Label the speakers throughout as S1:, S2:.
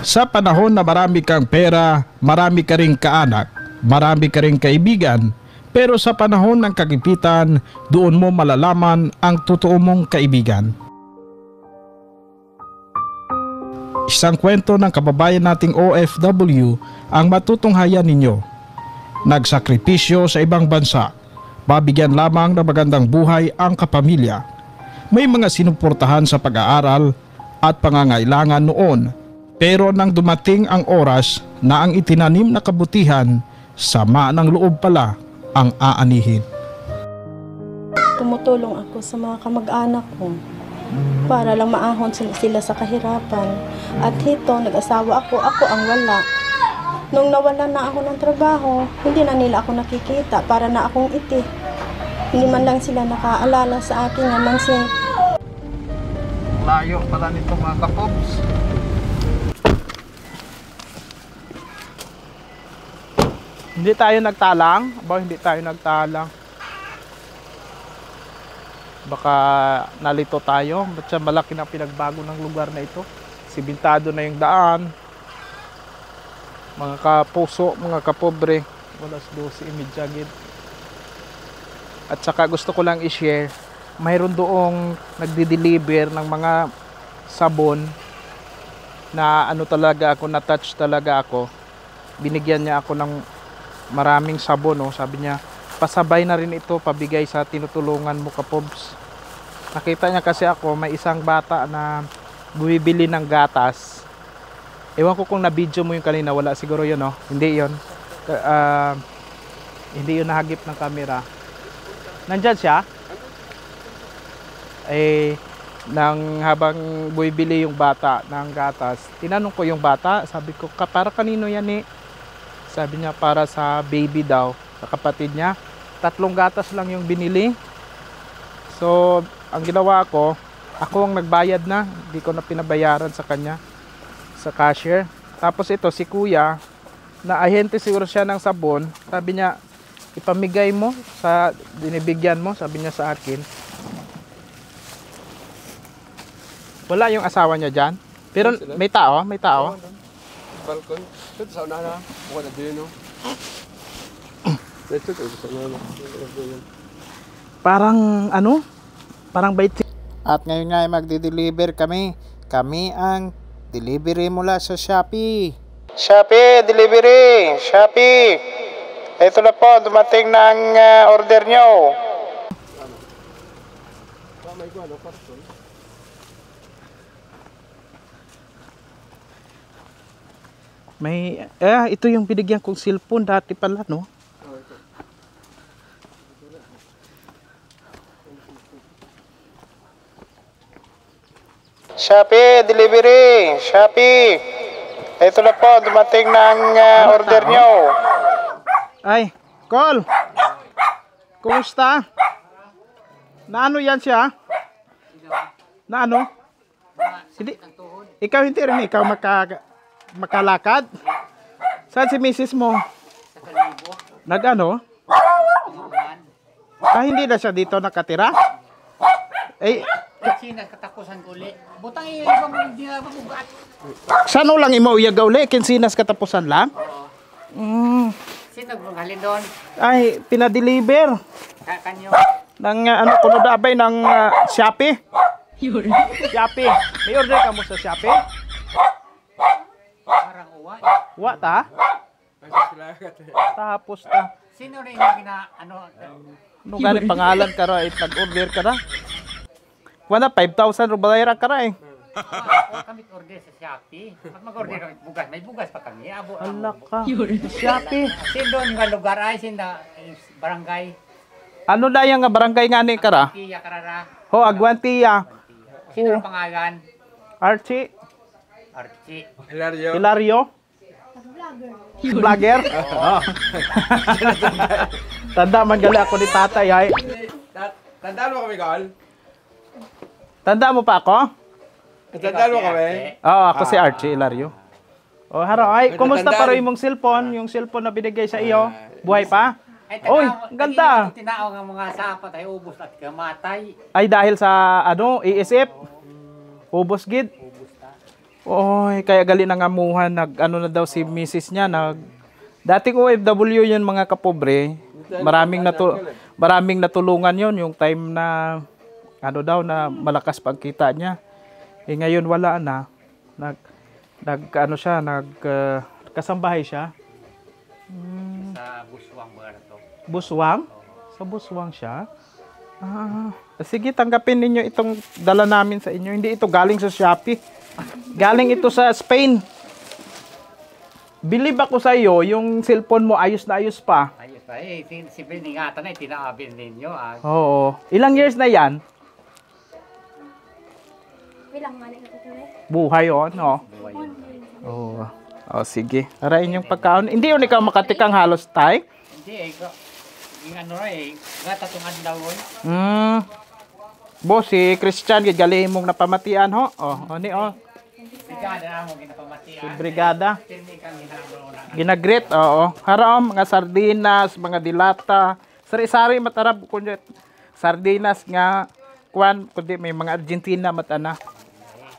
S1: Sa panahon na marami kang pera, marami ka ring kaanak, marami ka ring kaibigan, pero sa panahon ng kagipitan, doon mo malalaman ang totoo mong kaibigan. Isang kwento ng kababayan nating OFW ang matutunghayan ninyo. Nagsakripisyo sa ibang bansa, babigyan lamang ng magandang buhay ang kapamilya. May mga sinuportahan sa pag-aaral at pangangailangan noon. Pero nang dumating ang oras na ang itinanim na kabutihan, sama ng loob pala ang aanihin.
S2: Tumutulong ako sa mga kamag-anak ko para lang maahon sila sa kahirapan. At hito, nag-asawa ako ang wala. Nung nawalan na ako ng trabaho, hindi na nila ako nakikita, para na akong iti. Hindi man lang sila nakaalala sa akin nga mansin.
S1: Layo pala nito mga kapobs. Hindi tayo nagtalang? Hindi tayo nagtalang. Baka nalito tayo. Ba't siya malaki na pinagbago ng lugar na ito? Simentado na yung daan. Mga kapuso, mga kapobre. Alas 12:30 gid. At saka gusto ko lang i-share. Mayroon doong nagdi-deliver ng mga sabon na ano talaga ako, na-touch talaga ako. Binigyan niya ako ng maraming sabon, oh. Sabi niya, pasabay na rin ito, pabigay sa tinutulungan mo kapobs. Nakita niya kasi ako, may isang bata na bumibili ng gatas. Ewan ko kung na-video mo yung kanina, wala siguro yun, oh. Hindi yun. Hindi yun nahagip ng camera. Nandyan siya? Nang habang bumibili yung bata ng gatas, tinanong ko yung bata, sabi ko, para kanino yan eh? Sabi niya para sa baby daw, sa kapatid niya. 3 gatas lang yung binili. So, ang ginawa ko, ako ang nagbayad na. Hindi ko na pinabayaran sa kanya, sa cashier. Tapos ito, si kuya, na ahente siguro siya ng sabon. Sabi niya, ipamigay mo sa dinibigyan mo, sabi niya sa akin. Wala yung asawa niya dyan. Pero may tao, may tao.
S3: Balkon. Ito sa una na. Bukan na din, no? Ito sa una na.
S1: Parang ano? Parang bait. At ngayon nga ay magdi-deliver kami. Kami ang delivery mula sa Shopee. Shopee, delivery. Shopee. Ito na po, dumating na ang order nyo.
S3: May ko ano, parcel.
S1: May, ito yung binigyan kong cellphone dati pala, no? Shopee, delivery. Shopee. Ito na po, dumating na ang order nyo. Ay, Col. Kumusta? Na ano yan siya? Na ano? Hindi. Ikaw hindi rin, ikaw makalakad? Saan si misis mo? Nag-ano? Hindi na siya dito nakatira?
S4: Kinsinas katapusan ko uli. Butang iyo ibang hindi na mabugat.
S1: Saan lang imo uyag uli? Kinsinas katapusan lang?
S4: Sino halin doon?
S1: Ay, pinadeliver.
S4: Kanyo.
S1: Nang ano kuno dabay ng Shopee? Shopee. May order ka mo sa Shopee?
S4: Parang uwa.
S1: Wa ta? Tapos ta.
S4: Sino rin yung ano?
S1: Ano gani pangalan ka ra? Nag-order ka ra? Wala 5,000 rubayra ka ra eh.
S4: Kami order sa Shopee. Pag mag-order kami bugas, may bugas pa kami.
S1: Hala ka. Shopee.
S4: Sino doon yung lugar ay sinda barangay.
S1: Ano na yung barangay nga ni ka ra?
S4: Kiya karara.
S1: Ho, Agwantiya.
S4: Sino ang pangalan?
S1: Archie.
S4: Archie.
S1: Hilario. Vlogger. Oh. Tanda man gali ako ni tatay ay.
S3: Tandaan mo kami, Carl?
S1: Tanda mo pa ako?
S3: Tandaan mo kami?
S1: Oo, ako si Archie Hilario. Oh, haro ay, kumusta pa rin mong cellphone? Yung cellphone na binigay sa iyo? Buhay pa?
S4: Ay,
S1: Oy, ganda.
S4: Tinao ng mga sapat ay ubos at kamatay.
S1: Ay dahil sa ano, iisip. Ubos gid.
S4: Ubos ta.
S1: Oy, kaya gali na ngamuhan nag ano na daw si Mrs. niya nag dating OFW yun mga kapobre. Maraming natulungan yon yung time na ano daw na malakas pagkita niya. Eh ngayon wala na. Nag ano siya, kasambahay siya.
S4: Sa buswang ba na to?
S1: Buswang? Sa buswang siya? Ah, sige, tanggapin ninyo itong dala namin sa inyo. Hindi ito galing sa Shopee. Galing ito sa Spain. Believe ako sa iyo, yung cellphone mo ayos na ayos pa.
S4: Ayos pa. Eh, si Beningatan ay tinaabin ninyo. Ah.
S1: Oo. Ilang years na yan?
S2: Bilang mali na ito
S1: Buhay on, no?
S4: Buhay yun.
S1: Oo. Oh, sige. Arayin yung pagkaon. Hindi yun ikaw makatikang halos tay?
S4: Hindi, yung ano eh, gatatong adlaw yun.
S1: Boss, si Christian, gali mong napamatian, ho? Oh, ni oh.
S4: Brigada na mo ginapamatian.
S1: Si Brigada.
S4: Pirmi kang ginagawa na.
S1: Ginagrit, oo. Haram, mga sardinas, mga dilata. Sari-sari matarab, kundi sardinas nga, kundi may mga Argentina matana.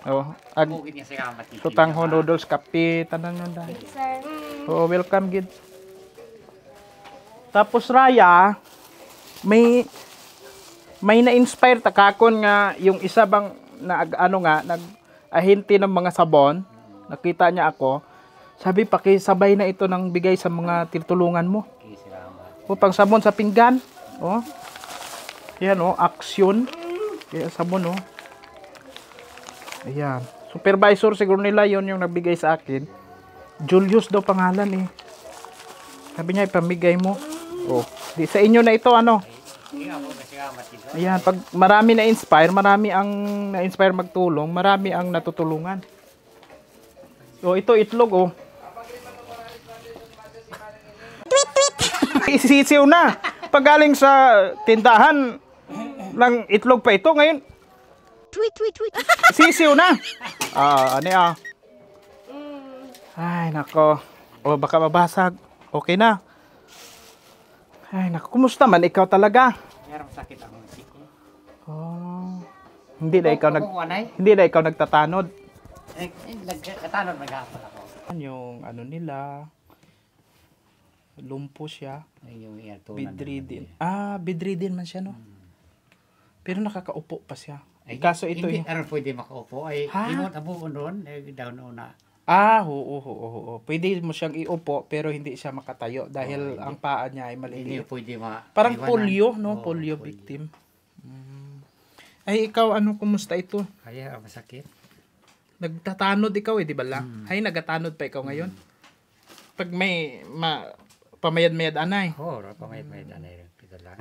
S1: Oh,
S4: Bukid niya sa kamat.
S1: tutangho noodles, kape, tanan yun dahil.
S2: Sir.
S1: Oo, welcome, gid. Tapos Raya, may na-inspire takakon nga yung isa bang nag-ahinti ng mga sabon. Nakita niya ako. Sabi pakisabay na ito ng bigay sa mga titulungan mo. O pang sabon sa pinggan. Oh. Yan oh, action. Kaya sabon oh. Ayan. Supervisor siguro nila yon yung nagbigay sa akin. Julius daw pangalan eh. Sabi niya ipamigay mo. Oh, di sa inyo na ito ano. Ayan, pag marami na-inspire, marami ang na-inspire magtulong, marami ang natutulungan. So, ito itlog, oh. Isisiw na. Pag galing sa tindahan, ng itlog pa ito, ngayon, sisiw na. Ano ah. Ay, nako. O, baka mabasag. Okay na. Ay, nako. Kumusta man ikaw talaga?
S4: Merong sakit ang siko.
S1: Oh. Hindi na ikaw
S4: Anay?
S1: hindi na ikaw nagtatanod.
S4: Nagkatanod maghapon ako.
S1: Yung ano nila, lumpo siya,
S4: Ay, yung iyatunan.
S1: bedridden. Bedridden man siya, no? Pero nakakaupo pa siya.
S4: Ay,
S1: Kaso ito
S4: hindi,
S1: yung...
S4: ano pwede makaupo. Ay,
S1: Ha?
S4: imot abuon doon. Eh, daw na.
S1: Oo. Pwede mo siyang iupo, pero hindi siya makatayo dahil ang paa niya ay
S4: Hindi
S1: maliliit.
S4: pwede
S1: Parang
S4: iwanan.
S1: polio, no?
S4: Oo,
S1: Polio victim. Ay, ikaw, ano, kumusta ito?
S4: Kaya, masakit.
S1: Nagtatanod ikaw di ba lang? Ay, nagatanod pa ikaw ngayon? Pag may pamayad-mayad anay.
S4: Oo, pamayad-mayad anay. Ito lang.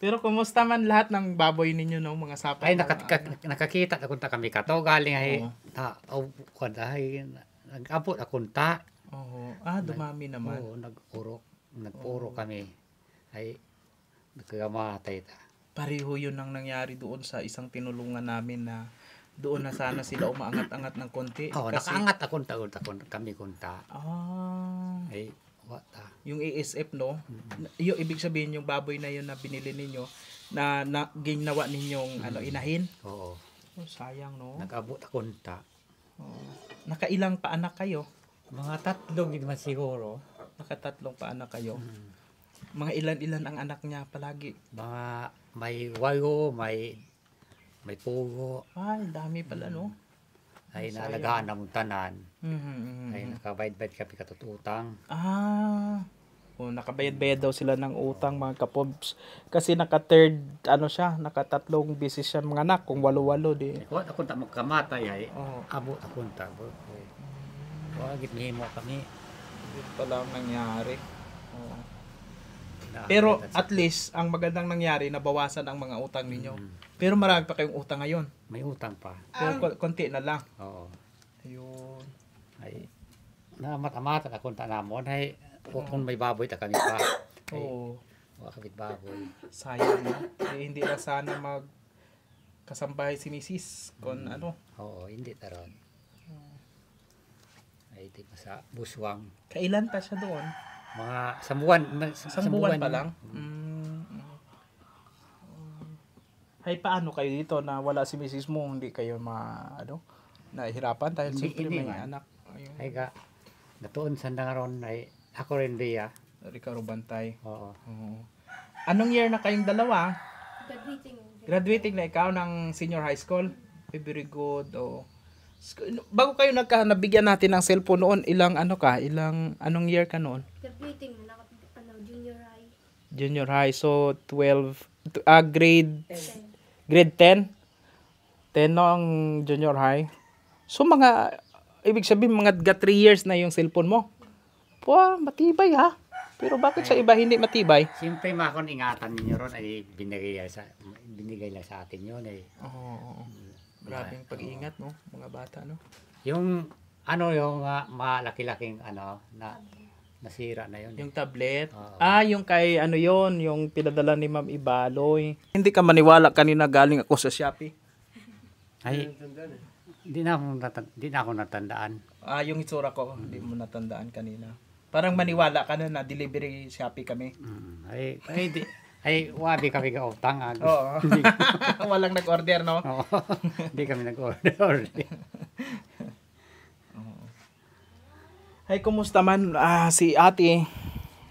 S1: Pero kumusta man lahat ng baboy ninyo no mga sapat?
S4: Ay, nakakita na kunta kami kato. Galing ay, nag-abot na kunta.
S1: Oo. Dumami naman.
S4: Oo, nagpuro kami. Ay, nagkagamatay ta.
S1: Pareho yun ang nangyari doon sa isang tinulungan namin na doon na sana sila umaangat-angat ng konti.
S4: Oo, nakaangat na kunta, kami kunta. Ay, wata.
S1: Yung ASF no, yung ibig sabihin yung baboy na yun na binili ninyo na ginawa ninyong inahin.
S4: Oo.
S1: Sayang no.
S4: Nag-abot na kunta.
S1: Nakailang pa anak kayo?
S4: Mga 3 din man siguro.
S1: Nakatatlong pa anak kayo. Mga ilan-ilan ang anak niya palagi?
S4: Mga may wayo, may pugo.
S1: Ay, dami pala no.
S4: Ay naalagaan na mong tanan.
S1: Mhm.
S4: Ay nakabayad-bayad kami katututang.
S1: Nakabayad-bayad daw sila ng utang mga kapobs. Kasi naka-third, naka-3 beses siya mga anak. Kung 8 di.
S4: Kuha ako ta magkamatay ay.
S1: Oo.
S4: Abot ako ta. Wagit mo kami.
S1: Ito pala ang nangyari. Oo. Pero at least, ang magandang nangyari, nabawasan ang mga utang ninyo. Pero marami pa kayong utang ngayon.
S4: May utang pa.
S1: Pero konti na lang.
S4: Oo.
S1: Ayun.
S4: Ay mata na kunta namon ay kung may baboy ta kami pa. Ay,
S1: Oo.
S4: wakabit baboy.
S1: Sayang no. Hindi na sana kasambahay si Mrs. Kung
S4: Oo, hindi taron. Ay di pa sa buswang.
S1: Kailan pa siya doon?
S4: Mga sambuan.
S1: Sambuan pa lang? Hay, paano kayo dito na wala si misis mo, hindi kayo nahihirapan dahil
S4: Hindi-
S1: siyempre
S4: hindi
S1: may
S4: man.
S1: anak. Ayun,
S4: Ay ka, natuon sa ngaron ay ako rin diya.
S1: Ricardo Bantay.
S4: Oo.
S1: Oo. Anong year na kayong dalawa?
S2: Graduating.
S1: Graduating na ikaw ng senior high school? Very good. Oh. Bago kayo nabigyan natin ng cellphone noon, anong year ka noon?
S2: Graduating na junior high.
S1: Junior high, so 12, grade 10? 10 no ang junior high. So ibig sabihin mga 3 years na yung cellphone mo. Puwa, matibay ha. Pero bakit sa iba hindi matibay?
S4: Siyempre makon ingatan ninyo ron ay binigay lang sa atin yun ay.
S1: Oo. Grabing pag-iingat no, mga bata no.
S4: Yung malaki-laking na nasira na yun.
S1: Yung tablet.
S4: Oo.
S1: Yung kay yung pinadala ni Ma'am Ibaloy. Hindi ka maniwala kanina galing ako sa Shopee.
S4: Ay, hindi na ako natandaan.
S1: Yung itsura ko, hindi mo natandaan kanina. Parang maniwala ka na delivery Shopee kami.
S4: Wabi kami ka utang.
S1: Oo. Walang nag-order, no?
S4: Oo. Hindi kami nag-order.
S1: Ay, kumusta man si ate?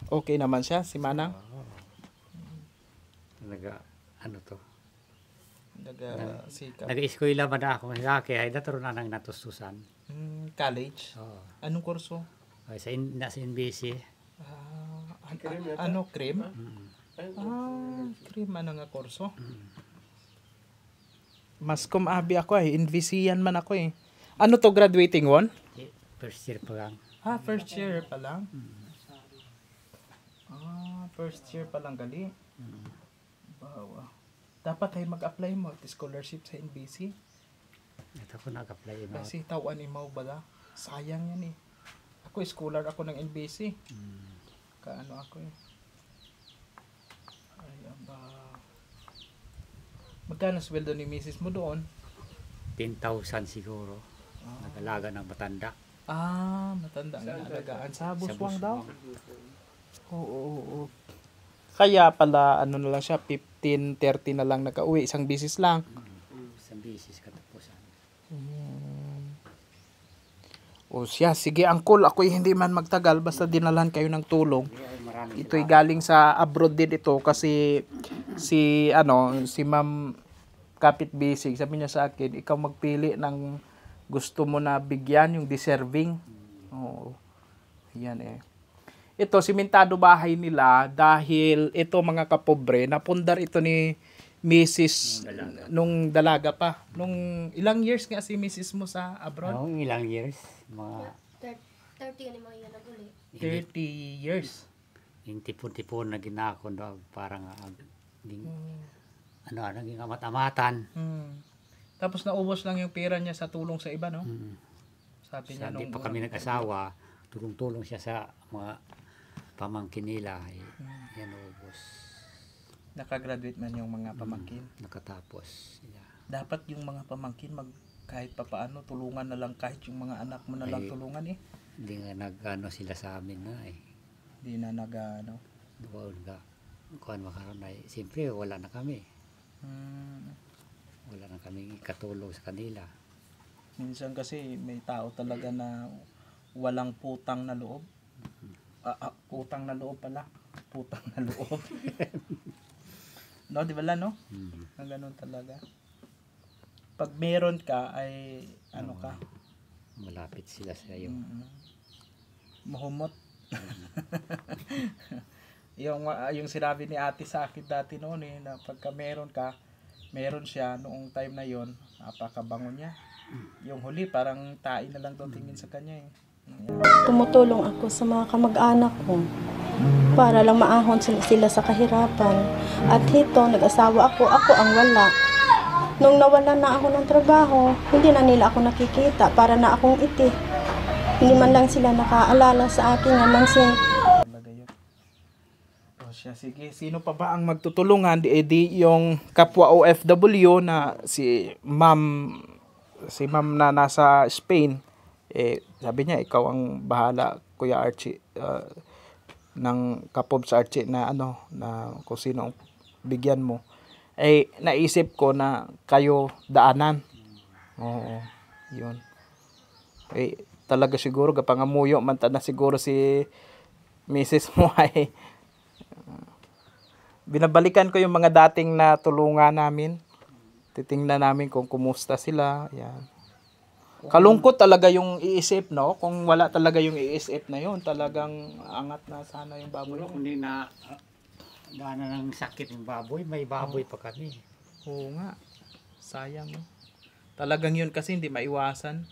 S1: Okay naman siya, si Manang? Nag-sikap.
S4: Nag-eskwela ba na ako sa akin ay dataro na nang natustusan.
S1: College?
S4: Oo.
S1: Anong kurso?
S4: Ay, nasa NBC.
S1: Cream? Cream ano nga kurso? Mas kumabi ako NVC yan man ako eh. Ano to, graduating one?
S4: First year pa lang.
S1: First year pa lang? First year pa lang gali. Bawa. Dapat ay mag-apply mo at scholarship sa NBC.
S4: Ito ko nag-apply mo.
S1: Kasi tawan imaw bala. Sayang yan eh. Ako scholar ako ng NBC. Kaano ako eh. Ay, aba. Magkano sweldo ni Mrs. mo doon?
S4: 10,000 siguro. Nag-alaga ng matanda.
S1: Matanda nga alagaan. Sa buswang
S4: buswang.
S1: daw? Oo. Kaya pala, na lang siya, 15-30 na lang nakauwi. Isang bisis lang.
S4: Isang bisis katapusan.
S1: O siya, sige angkol, ako'y hindi man magtagal, basta dinalan kayo ng tulong. Ito'y galing sa abroad din ito kasi si Ma'am Kapit Bisig, sabi niya sa akin, ikaw magpili ng gusto mo na bigyan, yung deserving. Oo. Yan eh. Ito, simentado bahay nila dahil ito mga kapobre, napundar ito ni Mrs. nung dalaga pa. Nung ilang years nga si Mrs. mo sa abroad?
S4: Ilang years? Mga
S2: 30 ni mga yan uli.
S1: 30 years.
S4: yung tipon-tipon na ginakon daw parang naging amat-amatan.
S1: Tapos naubos lang yung pera niya sa tulong sa iba, no? Sabi niya
S4: Hindi pa kami nag-asawa, tulong-tulong siya sa mga pamangkin nila. Yan ubos.
S1: Nakagraduate man yung mga pamangkin.
S4: Nakatapos sila.
S1: Dapat yung mga pamangkin kahit papaano tulungan na lang, kahit yung mga anak mo na lang tulungan eh.
S4: Hindi nga sila sa amin na eh.
S1: Hindi na
S4: Kuhan makaroon ay siyempre wala na kami. Wala na kami katulong sa kanila.
S1: Minsan kasi may tao talaga na walang putang na loob. Putang na loob pala. Putang na loob. No, di ba la, no? Ang ganun talaga. Pag meron ka ay ka?
S4: Malapit sila sa iyo.
S1: Mahumot. yung sinabi ni ate sa akin dati noon na pagka meron siya noong time na yon, napakabango niya. Yung huli parang tae na lang daw tingin sa kanya eh.
S2: Tumutulong ako sa mga kamag-anak ko para lang maahon sila sa kahirapan. At hito, nag-asawa ako ang wala. Nung nawalan na ako ng trabaho, hindi na nila ako nakikita, para na akong iti. Hindi man lang sila nakaalala sa akin naman
S1: Sige, sino pa ba ang magtutulungan? Di yung kapwa OFW na si ma'am na nasa Spain. Sabi niya, ikaw ang bahala, Kuya Archie. ng kapob sa Archie na na kung sino ang bigyan mo, ay naisip ko na kayo daanan. Oo, yun. Talaga siguro kapangamuyo man ta na siguro si Mrs. mo ay binabalikan ko yung mga dating na tulungan namin. Titingnan namin kung kumusta sila. Yan. Kalungkot talaga yung iisip, no? Kung wala talaga yung iisip na yun, talagang angat na sana yung baboy.
S4: Siguro kung hindi na daanan ng sakit yung baboy, may baboy pa kami.
S1: Oo nga. Sayang, no? Talagang yun kasi hindi maiwasan.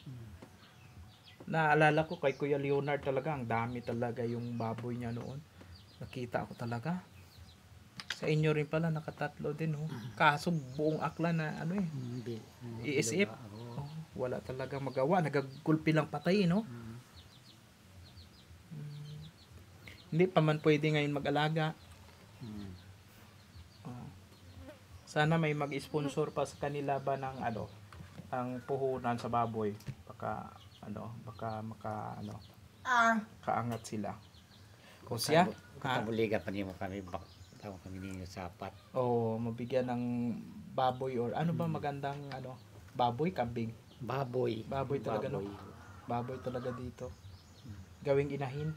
S1: Naalala ko kay Kuya Leonard talaga, ang dami talaga yung baboy niya noon. Nakita ko talaga. Sa inyo rin pala, nakatatlo din, oh. Kaso buong akla na, iisip. Oh, wala talaga magawa. Nagagulpi lang patay, no? Hindi pa man pwede ngayon mag-alaga. Oh. Sana may mag-sponsor pa sa kanila ba ng, ang puhunan sa baboy. Baka kaangat sila. O siya?
S4: Kabuliga pa niyo kami, tawag kami ninyo sapat.
S1: O mabigyan ng baboy or ano ba magandang baboy, kambing.
S4: Baboy
S1: Talaga, no? Baboy talaga dito. Gawing inahin.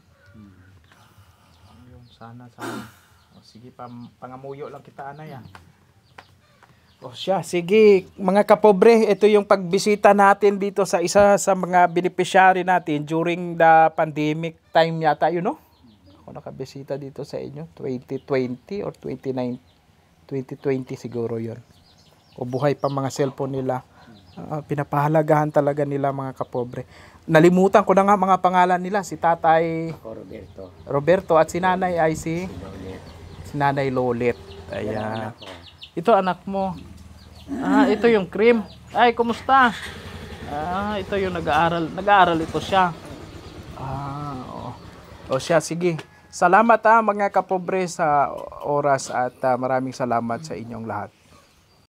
S1: Yun, sana. O sige, pangamuyo lang kita, anay, ah. O siya, sige, mga kapobre, ito yung pagbisita natin dito sa isa sa mga beneficiary natin during the pandemic time yata, no? Ako nakabisita dito sa inyo, 2020 or 2020 siguro yon. O buhay pa mga cellphone nila. Pinapahalagahan talaga nila mga kapobre. Nalimutan ko na nga mga pangalan nila, si Tatay Roberto at si Nanay ay si Nanay Lolit. Ayan. Ito anak mo. Ito yung cream. Ay, kumusta? Ito yung nag-aaral ito siya. O siya, sige. Salamat mga kapobre sa oras at maraming salamat sa inyong lahat.